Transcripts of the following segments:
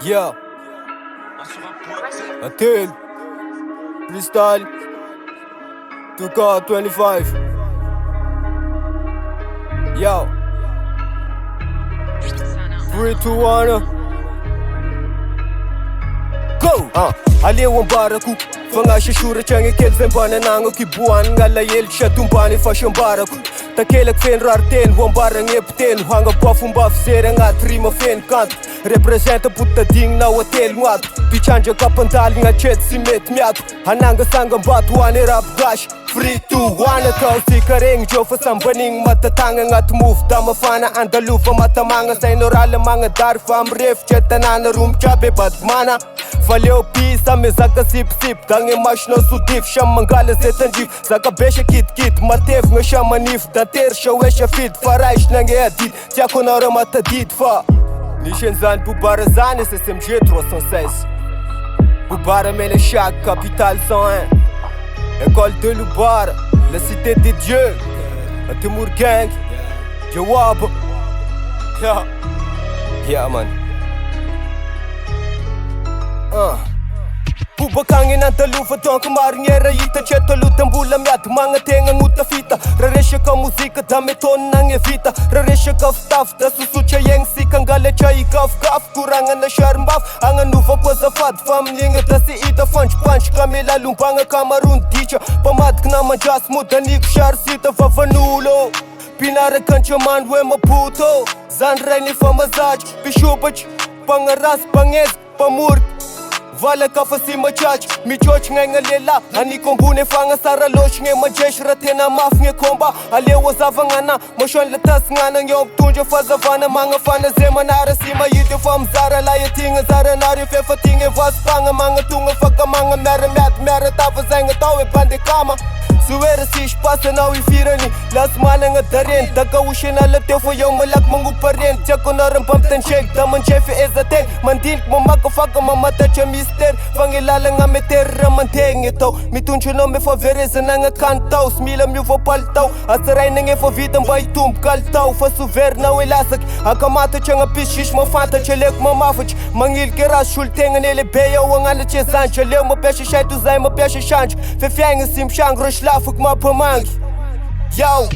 Yeah, until Freestyle 2K25. Yo, 3, 2, 1, go! Alewan baraku fangasha shura change kelsen bana nango kibuan ngala yel chatumbani fashion baraku takelak fen rarten wambara ngepten hanga bafum baf sera ngatrima fen kant representa puta ding na hotel ngwat pichanja kapandal nga chet simet miat hananga sanga batu ane rap gash free to one tau sikareng jofa sambaning matatanga ngat move damafana andalufa matamanga sainorala mga darfam ref chetanana room chabe badmana Valeu pisa me zaka sip sip Dange mash no sudif Sham mangala zetanjif Zaka besha kit kit Matev nga shamanif Dater shawesha fit Faraish nange adit Tiako na ramata dit fa Nishen zan Bobar zan SSMG 316 Bobar Menasaky Capitale 101 École de Bobar La cité des dieux Antemoro gang Jawab Yeah man Bubakangin ang talufa doon kumaringera ita Cheto lutang bulam yat mga tengang utafita Raresya ka musika dami ton nang evita Raresya ka staff da susucha yang sikang galecha ikaf kaf Kurangan na sharmbaf ang anuva kwa zafad Famlinga da si ita punch punch kami lalumpanga kamarun teacher Pamat na manjas mo danik shar sita vavanulo Pinarakan chaman we maputo Zanray ni famazaj Bishubach pangaras panges pamurk Vala ka fasi machach Mi choch ngay nga lela Ani kombune fanga sara losh ngay majesh Ratena maf ngay komba Alewa zava nga na Moshon latas nga nang yom tunja fazavana Mga fana zema nara sima yite fam zara Laya tinga zara nari fefa tinga vas panga Mga tunga faka mga mera miat mera Tava zay nga tawe bande kama Suwera si shpasa na wifirani Las mala nga daren Daga ushe na lateo fo yung malak mangu paren Tiyako na rampam tan shake Daman chefe ezate Mandilk mamaka faka mamata cha mister Fangilala nga meter ramanteng ito Mituncho na me favereza na nga kantaw Smila myo fa paltaw Asaray na nga fa vidang bay tump kaltaw Fa suver na wilasak Akamata cha nga pishish mafanta Chalek mamafach Mangil keras shultenga nele beya Wangala che zancha Leo mapesha shay tuzay mapesha shanch Fefyanga sim shang rosh lafuk mapamangi Yo,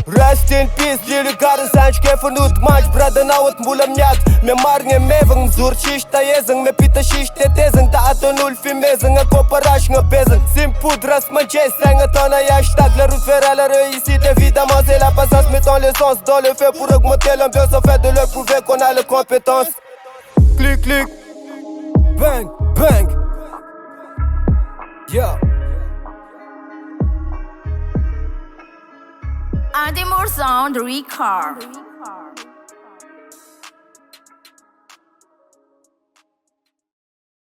rest in peace, lili gara zanch kefa nud manch Brada nawat mbulam nyat Me mar nge mevang mzur shish ta yezang Me pita shish tetezang Ta aton ulfi mezang Ako parash nga bezang Sim pudras manches Sang atona hashtag La route vers la réussite Évidemment c'est la passance Mettons l'essence dans le feu Pour augmenter l'ambiance En fait de leur prouver qu'on a les compétences Clic clic Bang bang Yeah Antemoro sound record.